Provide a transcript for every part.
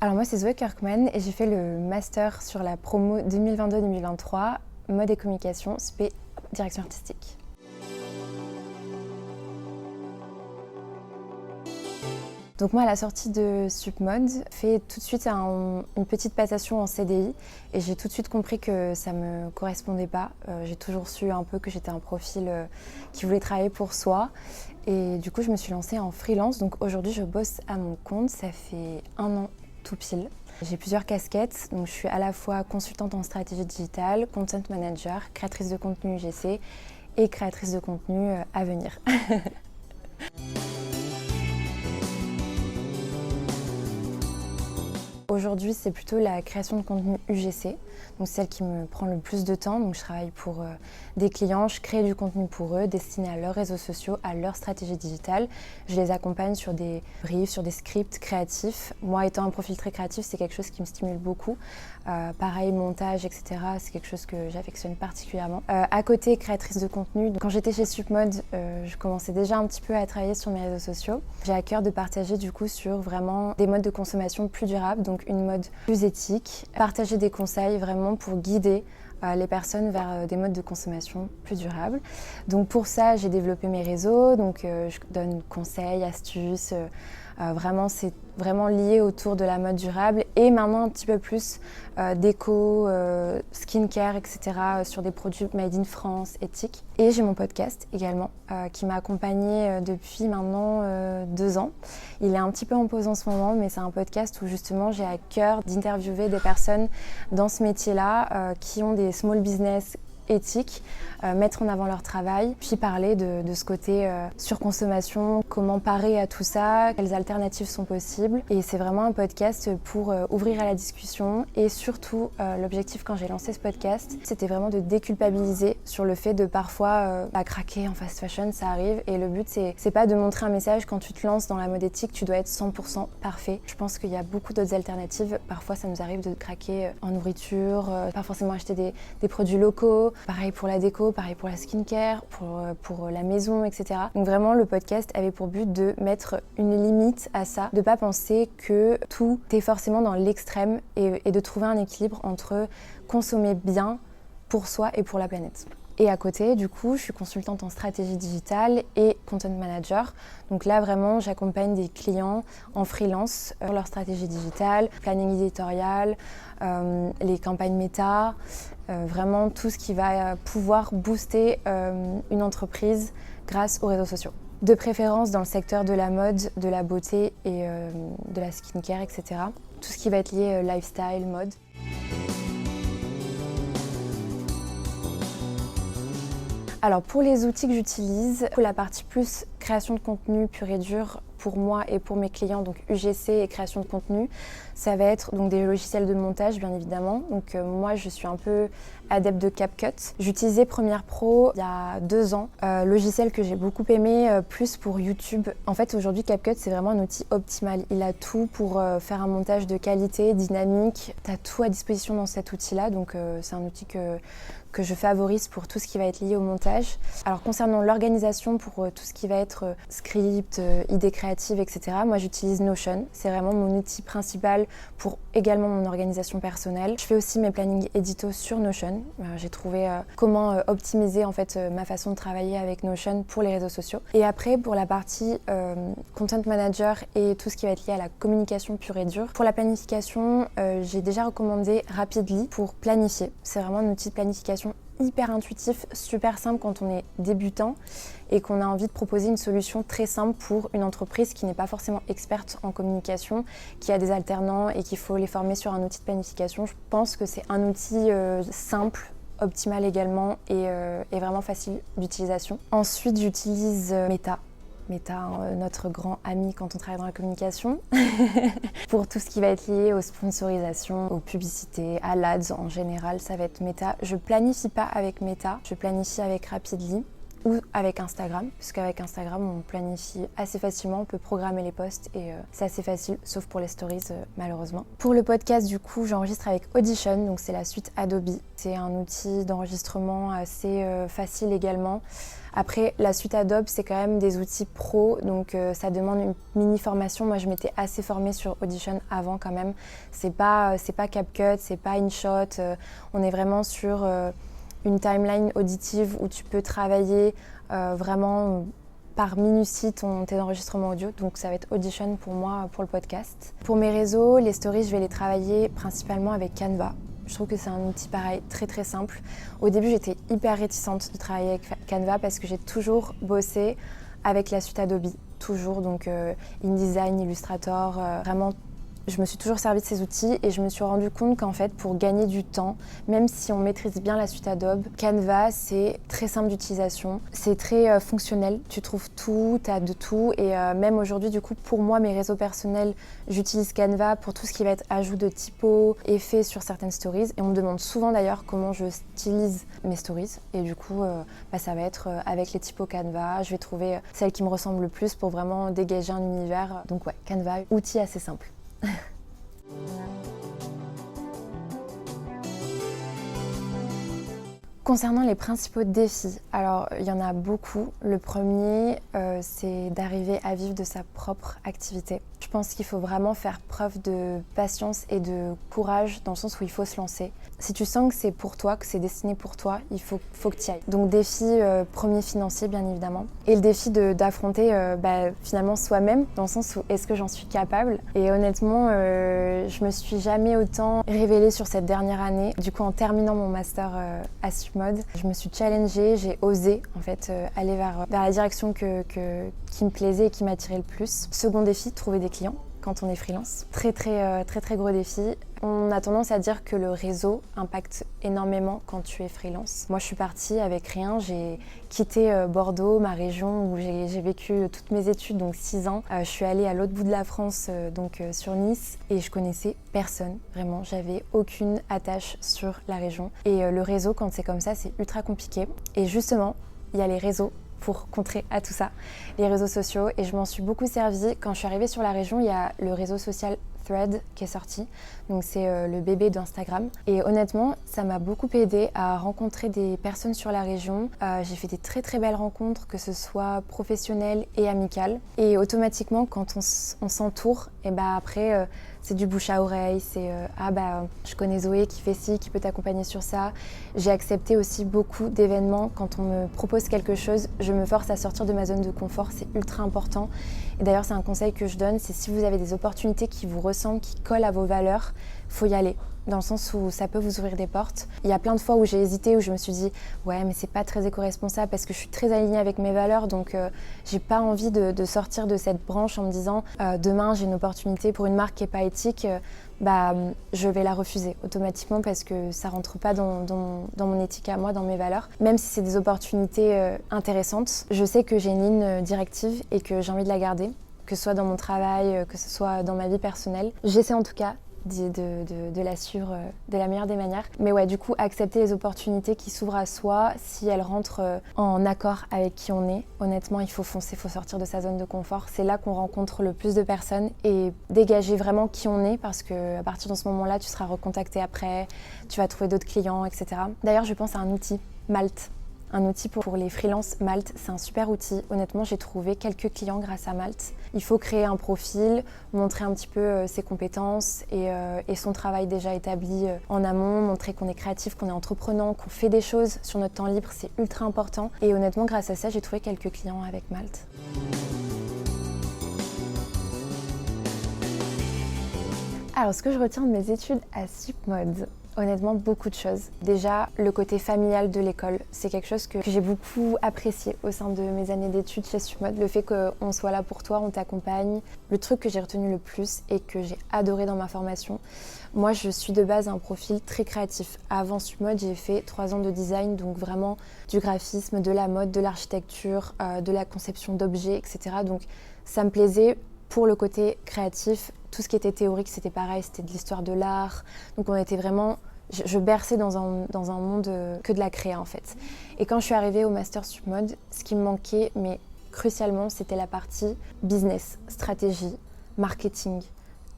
Alors moi c'est Zoé Kirkman et j'ai fait le master sur la promo 2022-2023, mode et communication, spé direction artistique. Donc moi à la sortie de Supmode, fait tout de suite une petite passation en CDI et j'ai tout de suite compris que ça me correspondait pas. J'ai toujours su un peu que j'étais un profil qui voulait travailler pour soi et du coup je me suis lancée en freelance. Donc aujourd'hui je bosse à mon compte, ça fait 1 an tout pile. J'ai plusieurs casquettes, donc je suis à la fois consultante en stratégie digitale, content manager, créatrice de contenu UGC et créatrice de contenu à venir. Aujourd'hui, c'est plutôt la création de contenu UGC, donc celle qui me prend le plus de temps. Donc je travaille pour des clients, je crée du contenu pour eux, destiné à leurs réseaux sociaux, à leur stratégie digitale. Je les accompagne sur des briefs, sur des scripts créatifs. Moi, étant un profil très créatif, c'est quelque chose qui me stimule beaucoup. Pareil, montage, etc., c'est quelque chose que j'affectionne particulièrement. À côté, créatrice de contenu, quand j'étais chez Supmode, je commençais déjà un petit peu à travailler sur mes réseaux sociaux. J'ai à cœur de partager du coup sur vraiment des modes de consommation plus durables, donc une mode plus éthique, partager des conseils vraiment pour guider les personnes vers des modes de consommation plus durables. Donc pour ça, j'ai développé mes réseaux, donc je donne conseils, astuces, vraiment c'est vraiment lié autour de la mode durable et maintenant un petit peu plus d'éco, skincare, etc. Sur des produits made in France, éthiques. Et j'ai mon podcast également qui m'a accompagnée depuis maintenant 2 ans. Il est un petit peu en pause en ce moment, mais c'est un podcast où justement j'ai à cœur d'interviewer des personnes dans ce métier-là qui ont des small business éthiques, mettre en avant leur travail, puis parler de ce côté surconsommation, comment parer à tout ça, quelles alternatives sont possibles. Et c'est vraiment un podcast pour ouvrir à la discussion et surtout l'objectif quand j'ai lancé ce podcast, c'était vraiment de déculpabiliser sur le fait de parfois craquer en fast fashion, ça arrive et le but c'est pas de montrer un message quand tu te lances dans la mode éthique, tu dois être 100% parfait. Je pense qu'il y a beaucoup d'autres alternatives, parfois ça nous arrive de craquer en nourriture, pas forcément acheter des produits locaux. Pareil pour la déco, pareil pour la skincare, pour la maison, etc. Donc vraiment, le podcast avait pour but de mettre une limite à ça, de pas penser que tout est forcément dans l'extrême et de trouver un équilibre entre consommer bien pour soi et pour la planète. Et à côté, du coup, je suis consultante en stratégie digitale et content manager. Donc là, vraiment, j'accompagne des clients en freelance sur leur stratégie digitale, planning éditorial, les campagnes méta, vraiment tout ce qui va pouvoir booster une entreprise grâce aux réseaux sociaux. De préférence dans le secteur de la mode, de la beauté et de la skincare, etc. Tout ce qui va être lié lifestyle, mode. Alors pour les outils que j'utilise, pour la partie plus création de contenu pur et dur pour moi et pour mes clients, donc UGC et création de contenu, ça va être donc des logiciels de montage bien évidemment. Donc moi je suis un peu adepte de CapCut. J'utilisais Premiere Pro il y a 2 ans, logiciel que j'ai beaucoup aimé, plus pour YouTube. En fait aujourd'hui CapCut c'est vraiment un outil optimal. Il a tout pour faire un montage de qualité, dynamique. Tu as tout à disposition dans cet outil-là, donc c'est un outil que je favorise pour tout ce qui va être lié au montage. Alors concernant l'organisation pour tout ce qui va être script, idées créatives, etc. Moi j'utilise Notion, c'est vraiment mon outil principal pour également mon organisation personnelle. Je fais aussi mes plannings édito sur Notion. J'ai trouvé comment optimiser en fait ma façon de travailler avec Notion pour les réseaux sociaux. Et après pour la partie content manager et tout ce qui va être lié à la communication pure et dure. Pour la planification, j'ai déjà recommandé Rapidly pour planifier. C'est vraiment un outil de planification hyper intuitif, super simple quand on est débutant et qu'on a envie de proposer une solution très simple pour une entreprise qui n'est pas forcément experte en communication, qui a des alternants et qu'il faut les former sur un outil de planification. Je pense que c'est un outil simple, optimal également et vraiment facile d'utilisation. Ensuite, j'utilise Meta. Meta, notre grand ami quand on travaille dans la communication, pour tout ce qui va être lié aux sponsorisations, aux publicités, à l'ADS en général, ça va être Meta. Je planifie pas avec Meta, je planifie avec Rapidly ou avec Instagram, parce qu'avec Instagram on planifie assez facilement, on peut programmer les posts et c'est assez facile, sauf pour les stories malheureusement. Pour le podcast du coup, j'enregistre avec Audition, donc c'est la suite Adobe. C'est un outil d'enregistrement assez facile également. Après, la suite Adobe, c'est quand même des outils pro, donc ça demande une mini formation. Moi, je m'étais assez formée sur Audition avant quand même. C'est pas CapCut, c'est pas InShot. On est vraiment sur une timeline auditive où tu peux travailler vraiment par minutie tes enregistrements audio. Donc ça va être Audition pour moi, pour le podcast. Pour mes réseaux, les stories, je vais les travailler principalement avec Canva. Je trouve que c'est un outil pareil, très très simple. Au début, j'étais hyper réticente de travailler avec Canva parce que j'ai toujours bossé avec la suite Adobe, toujours. Donc InDesign, Illustrator, vraiment. Je me suis toujours servi de ces outils et je me suis rendu compte qu'en fait, pour gagner du temps, même si on maîtrise bien la suite Adobe, Canva, c'est très simple d'utilisation. C'est très fonctionnel. Tu trouves tout, tu as de tout. Et même aujourd'hui, du coup, pour moi, mes réseaux personnels, j'utilise Canva pour tout ce qui va être ajout de typos, effets sur certaines stories. Et on me demande souvent d'ailleurs comment je stylise mes stories. Et du coup, ça va être avec les typos Canva. Je vais trouver celle qui me ressemble le plus pour vraiment dégager un univers. Donc ouais, Canva, outil assez simple. Concernant les principaux défis, alors il y en a beaucoup. Le premier, c'est d'arriver à vivre de sa propre activité. Je pense qu'il faut vraiment faire preuve de patience et de courage dans le sens où il faut se lancer. Si tu sens que c'est pour toi, que c'est destiné pour toi, il faut que tu y ailles. Donc défi premier financier bien évidemment. Et le défi d'affronter finalement soi-même dans le sens où est-ce que j'en suis capable. Et honnêtement, je me suis jamais autant révélée sur cette dernière année. Du coup en terminant mon master à Submod, je me suis challengée, j'ai osé en fait aller vers la direction qui me plaisait et qui m'attirait le plus. Second défi, trouver des clients quand on est freelance. Très gros défi. On a tendance à dire que le réseau impacte énormément quand tu es freelance. Moi je suis partie avec rien, j'ai quitté Bordeaux, ma région où j'ai vécu toutes mes études, donc 6 ans. Je suis allée à l'autre bout de la France, sur Nice, et je connaissais personne, vraiment. J'avais aucune attache sur la région. Et le réseau, quand c'est comme ça, c'est ultra compliqué. Et justement, il y a les réseaux pour contrer à tout ça, les réseaux sociaux, et je m'en suis beaucoup servi. Quand je suis arrivée sur la région, il y a le réseau social Thread qui est sorti, donc c'est le bébé d'Instagram, et honnêtement ça m'a beaucoup aidé à rencontrer des personnes sur la région. J'ai fait des très belles rencontres, que ce soit professionnelles et amicales, et automatiquement quand on s'entoure, et après c'est du bouche à oreille, c'est je connais Zoé qui fait ci, qui peut t'accompagner sur ça. J'ai accepté aussi beaucoup d'événements. Quand on me propose quelque chose, je me force à sortir de ma zone de confort, c'est ultra important. Et d'ailleurs c'est un conseil que je donne, c'est si vous avez des opportunités qui vous ressemblent, qui collent à vos valeurs, faut y aller. Dans le sens où ça peut vous ouvrir des portes. Il y a plein de fois où j'ai hésité, où je me suis dit ouais mais c'est pas très éco-responsable parce que je suis très alignée avec mes valeurs, donc j'ai pas envie de sortir de cette branche en me disant demain j'ai une opportunité pour une marque qui est pas éthique, je vais la refuser automatiquement parce que ça rentre pas dans mon éthique à moi, dans mes valeurs. Même si c'est des opportunités intéressantes, je sais que j'ai une ligne directive et que j'ai envie de la garder, que ce soit dans mon travail, que ce soit dans ma vie personnelle. J'essaie en tout cas de la suivre de la meilleure des manières. Mais ouais, du coup, accepter les opportunités qui s'ouvrent à soi, si elles rentrent en accord avec qui on est. Honnêtement, il faut foncer, il faut sortir de sa zone de confort. C'est là qu'on rencontre le plus de personnes, et dégager vraiment qui on est, parce qu'à partir de ce moment-là, tu seras recontacté après, tu vas trouver d'autres clients, etc. D'ailleurs, je pense à un outil, Malte. Un outil pour les freelances, Malte, c'est un super outil. Honnêtement, j'ai trouvé quelques clients grâce à Malte. Il faut créer un profil, montrer un petit peu ses compétences et son travail déjà établi en amont, montrer qu'on est créatif, qu'on est entreprenant, qu'on fait des choses sur notre temps libre, c'est ultra important. Et honnêtement, grâce à ça, j'ai trouvé quelques clients avec Malte. Alors, ce que je retiens de mes études à Submod, honnêtement, beaucoup de choses. Déjà, le côté familial de l'école, c'est quelque chose que j'ai beaucoup apprécié au sein de mes années d'études chez Submod. Le fait qu'on soit là pour toi, on t'accompagne. Le truc que j'ai retenu le plus et que j'ai adoré dans ma formation, moi je suis de base un profil très créatif. Avant Submod, j'ai fait 3 ans de design, donc vraiment du graphisme, de la mode, de l'architecture, de la conception d'objets, etc. Donc ça me plaisait. Pour le côté créatif, tout ce qui était théorique, c'était pareil, c'était de l'histoire de l'art. Donc on était vraiment... Je berçais dans un monde que de la créa en fait. Et quand je suis arrivée au Master Submod, ce qui me manquait, mais crucialement, c'était la partie business, stratégie, marketing.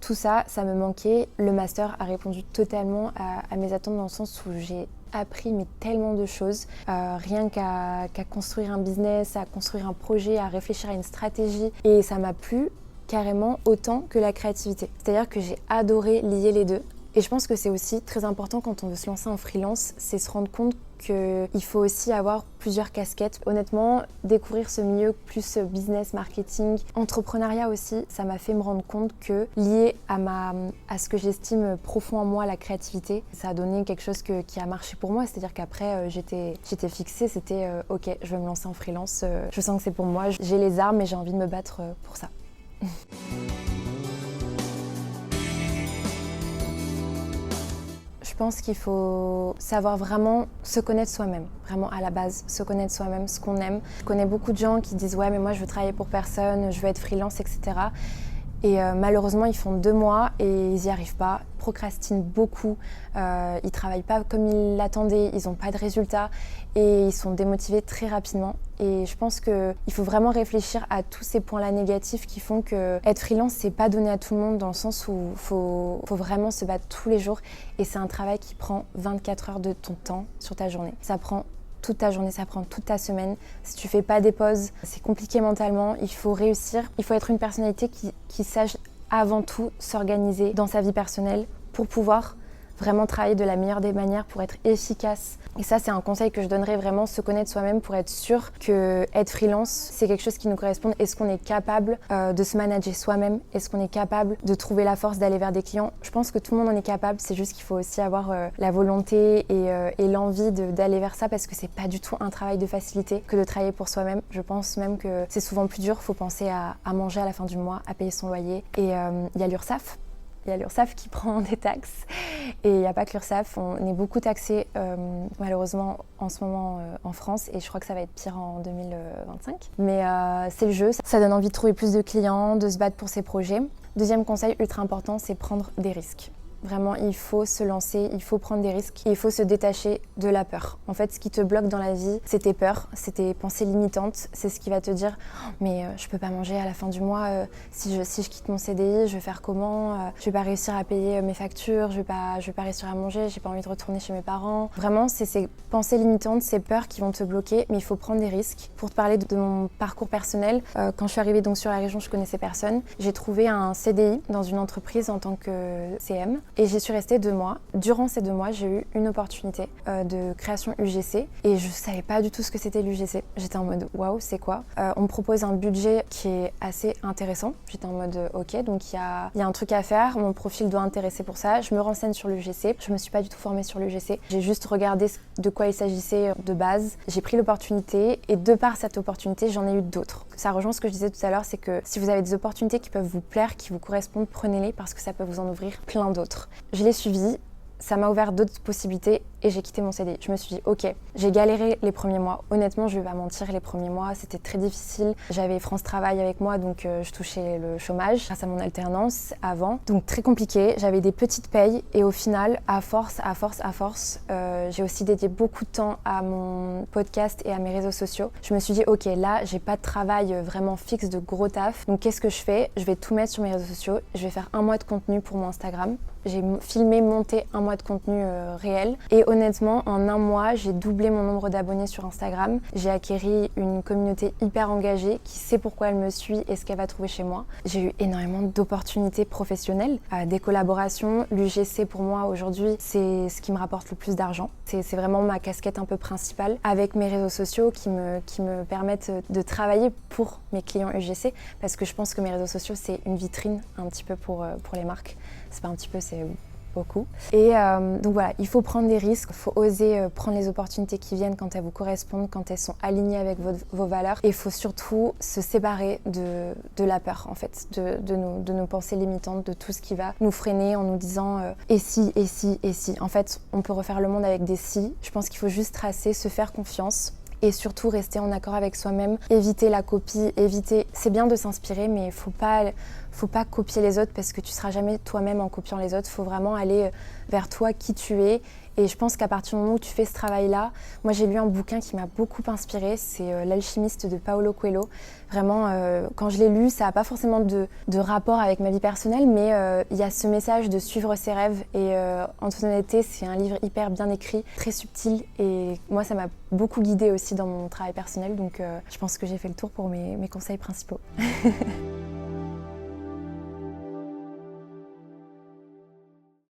Tout ça, ça me manquait. Le master a répondu totalement à mes attentes dans le sens où j'ai appris mais tellement de choses, rien qu'à construire un business, à construire un projet, à réfléchir à une stratégie. Et ça m'a plu carrément autant que la créativité. C'est-à-dire que j'ai adoré lier les deux. Et je pense que c'est aussi très important quand on veut se lancer en freelance, c'est se rendre compte qu'il faut aussi avoir plusieurs casquettes. Honnêtement, découvrir ce milieu plus business, marketing, entrepreneuriat aussi, ça m'a fait me rendre compte que lié à ce que j'estime profond en moi, la créativité, ça a donné quelque chose qui a marché pour moi. C'est-à-dire qu'après, j'étais fixée, c'était ok, je vais me lancer en freelance, je sens que c'est pour moi, j'ai les armes et j'ai envie de me battre pour ça. Je pense qu'il faut savoir vraiment se connaître soi-même, vraiment à la base, se connaître soi-même, ce qu'on aime. Je connais beaucoup de gens qui disent « ouais mais moi je veux travailler pour personne, je veux être freelance, etc. » Et malheureusement ils font 2 mois et ils n'y arrivent pas, ils procrastinent beaucoup, ils travaillent pas comme ils l'attendaient, ils n'ont pas de résultats et ils sont démotivés très rapidement. Et je pense qu'il faut vraiment réfléchir à tous ces points-là négatifs qui font que être freelance, c'est pas donné à tout le monde dans le sens où faut vraiment se battre tous les jours et c'est un travail qui prend 24 heures de ton temps sur ta journée. Ça prend toute ta journée, ça prend toute ta semaine. Si tu fais pas des pauses, c'est compliqué mentalement. Il faut réussir. Il faut être une personnalité qui sache avant tout s'organiser dans sa vie personnelle pour pouvoir vraiment travailler de la meilleure des manières pour être efficace. Et ça, c'est un conseil que je donnerais vraiment, se connaître soi-même pour être sûr que être freelance, c'est quelque chose qui nous correspond. Est-ce qu'on est capable de se manager soi-même? Est-ce qu'on est capable de trouver la force d'aller vers des clients? Je pense que tout le monde en est capable, c'est juste qu'il faut aussi avoir la volonté et l'envie d'aller vers ça parce que c'est pas du tout un travail de facilité que de travailler pour soi-même. Je pense même que c'est souvent plus dur, il faut penser à manger à la fin du mois, à payer son loyer. Et il y a l'URSSAF. Il y a l'URSSAF qui prend des taxes et il n'y a pas que l'URSSAF, on est beaucoup taxé malheureusement en ce moment en France et je crois que ça va être pire en 2025. Mais c'est le jeu, ça donne envie de trouver plus de clients, de se battre pour ses projets. Deuxième conseil ultra important, c'est prendre des risques. Vraiment, il faut se lancer, il faut prendre des risques, il faut se détacher de la peur. En fait, ce qui te bloque dans la vie, c'est tes peurs, c'est tes pensées limitantes, c'est ce qui va te dire oh, « mais je peux pas manger à la fin du mois, si je quitte mon CDI, je vais faire comment je vais pas réussir à payer mes factures, je vais pas réussir à manger, j'ai pas envie de retourner chez mes parents. » Vraiment, c'est ces pensées limitantes, ces peurs qui vont te bloquer, mais il faut prendre des risques. Pour te parler de mon parcours personnel, quand je suis arrivée donc sur la région, je connaissais personne. J'ai trouvé un CDI dans une entreprise en tant que CM. Et j'y suis restée 2 mois. Durant ces 2 mois, j'ai eu une opportunité de création UGC et je savais pas du tout ce que c'était l'UGC. J'étais en mode waouh, c'est quoi? On me propose un budget qui est assez intéressant. J'étais en mode ok, donc il y a un truc à faire, mon profil doit intéresser pour ça. Je me renseigne sur l'UGC. Je me suis pas du tout formée sur l'UGC. J'ai juste regardé de quoi il s'agissait de base. J'ai pris l'opportunité et de par cette opportunité, j'en ai eu d'autres. Ça rejoint ce que je disais tout à l'heure, c'est que si vous avez des opportunités qui peuvent vous plaire, qui vous correspondent, prenez-les parce que ça peut vous en ouvrir plein d'autres. Je l'ai suivi, ça m'a ouvert d'autres possibilités et j'ai quitté mon CDI. Je me suis dit ok, j'ai galéré les premiers mois. Honnêtement, je vais pas mentir, les premiers mois, c'était très difficile. J'avais France Travail avec moi, donc je touchais le chômage grâce à mon alternance avant. Donc très compliqué, j'avais des petites payes et au final, à force, j'ai aussi dédié beaucoup de temps à mon podcast et à mes réseaux sociaux. Je me suis dit ok, là, j'ai pas de travail vraiment fixe de gros taf. Donc qu'est-ce que je fais? Je vais tout mettre sur mes réseaux sociaux. Je vais faire 1 mois de contenu pour mon Instagram. J'ai filmé, monté 1 mois de contenu réel et honnêtement, en 1 mois, j'ai doublé mon nombre d'abonnés sur Instagram. J'ai acquéri une communauté hyper engagée qui sait pourquoi elle me suit et ce qu'elle va trouver chez moi. J'ai eu énormément d'opportunités professionnelles, des collaborations. L'UGC pour moi aujourd'hui, c'est ce qui me rapporte le plus d'argent. C'est vraiment ma casquette un peu principale avec mes réseaux sociaux qui me permettent de travailler pour mes clients UGC parce que je pense que mes réseaux sociaux, c'est une vitrine un petit peu pour les marques. C'est pas un petit peu, c'est beaucoup. Et donc voilà, il faut prendre des risques, il faut oser prendre les opportunités qui viennent quand elles vous correspondent, quand elles sont alignées avec vos valeurs. Et il faut surtout se séparer de la peur, en fait, de nos pensées limitantes, de tout ce qui va nous freiner en nous disant et si, et si, et si. En fait, on peut refaire le monde avec des si. Je pense qu'il faut juste tracer, se faire confiance. Et surtout rester en accord avec soi-même, éviter la copie, c'est bien de s'inspirer mais il faut pas faut pas copier les autres parce que tu seras jamais toi-même en copiant les autres. Faut vraiment aller vers toi, qui tu es. Et je pense qu'à partir du moment où tu fais ce travail-là, moi j'ai lu un bouquin qui m'a beaucoup inspirée, c'est L'Alchimiste de Paulo Coelho. Vraiment, quand je l'ai lu, ça n'a pas forcément de rapport avec ma vie personnelle, mais il y a ce message de suivre ses rêves. Et en toute honnêteté, c'est un livre hyper bien écrit, très subtil. Et moi, ça m'a beaucoup guidée aussi dans mon travail personnel. Donc je pense que j'ai fait le tour pour mes conseils principaux.